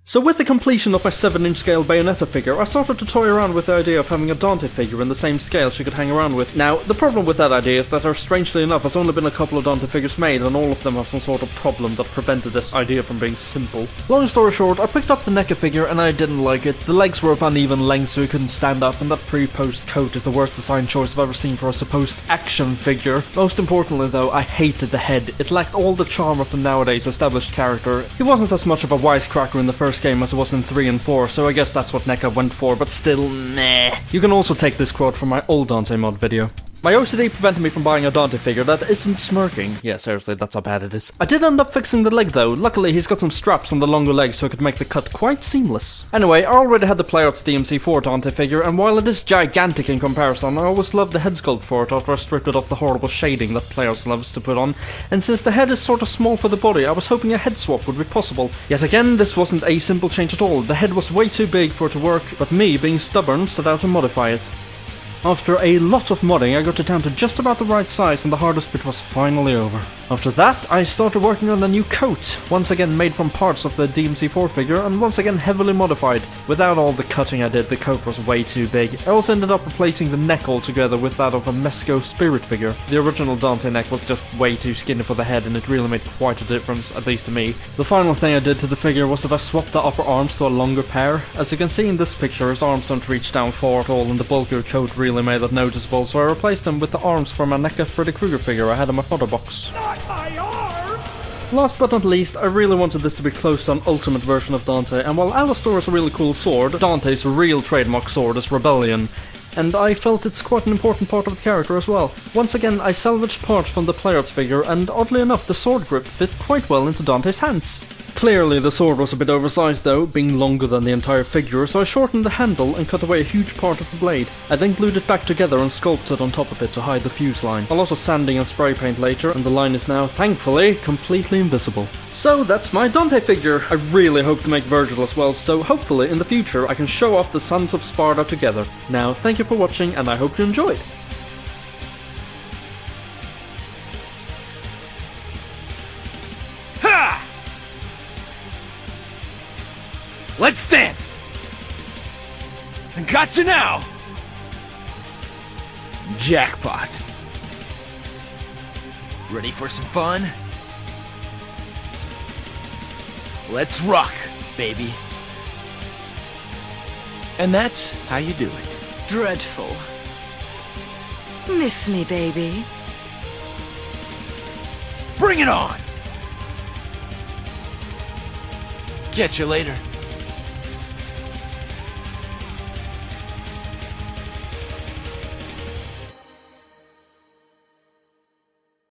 So with the completion of my 7-inch scale Bayonetta figure, I started to toy around with the idea of having a Dante figure in the same scale she could hang around with. Now, the problem with that idea is that there, strangely enough, has only been a couple of Dante figures made, and all of them have some sort of problem that prevented this idea from being simple. Long story short, I picked up the NECA figure and I didn't like it. The legs were of uneven length so he couldn't stand up, and that pre-post coat is the worst design choice I've ever seen for a supposed action figure. Most importantly though, I hated the head. It lacked all the charm of the nowadays established character. He wasn't as much of a wisecracker in the first game as he was in 3 and 4, so I guess that's what NECA went for, but still, meh. You can also take this quote from my old Dante mod video. My OCD prevented me from buying a Dante figure that isn't smirking. Yeah, seriously, that's how bad it is. I did end up fixing the leg though. Luckily, he's got some straps on the longer legs so I could make the cut quite seamless. Anyway, I already had the Playouts DMC4 Dante figure, and while it is gigantic in comparison, I always loved the head sculpt for it after I stripped it off the horrible shading that Playouts loves to put on. And since the head is sort of small for the body, I was hoping a head swap would be possible. Yet again, this wasn't a simple change at all. The head was way too big for it to work, but me, being stubborn, set out to modify it. After a lot of modding, I got it down to just about the right size and the hardest bit was finally over. After that, I started working on a new coat, once again made from parts of the DMC4 figure and once again heavily modified. Without all the cutting I did, the coat was way too big. I also ended up replacing the neck altogether with that of a Mesco Spirit figure. The original Dante neck was just way too skinny for the head and it really made quite a difference, at least to me. The final thing I did to the figure was that I swapped the upper arms to a longer pair. As you can see in this picture, his arms don't reach down far at all and the bulkier coat really made that noticeable, so I replaced them with the arms from a NECA Freddy Krueger figure I had in my photo box. My arm! Last but not least, I really wanted this to be close to an ultimate version of Dante, and while Alastor is a really cool sword, Dante's real trademark sword is Rebellion, and I felt it's quite an important part of the character as well. Once again, I salvaged parts from the Playouts figure, and oddly enough, the sword grip fit quite well into Dante's hands. Clearly the sword was a bit oversized though, being longer than the entire figure, so I shortened the handle and cut away a huge part of the blade. I then glued it back together and sculpted on top of it to hide the fuse line. A lot of sanding and spray paint later, and the line is now, thankfully, completely invisible. So that's my Dante figure. I really hope to make Virgil as well, so hopefully in the future I can show off the Sons of Sparta together. Now, thank you for watching and I hope you enjoyed. Ha! Let's dance! I gotcha now! Jackpot. Ready for some fun? Let's rock, baby. And that's how you do it. Dreadful. Miss me, baby. Bring it on! Catch you later.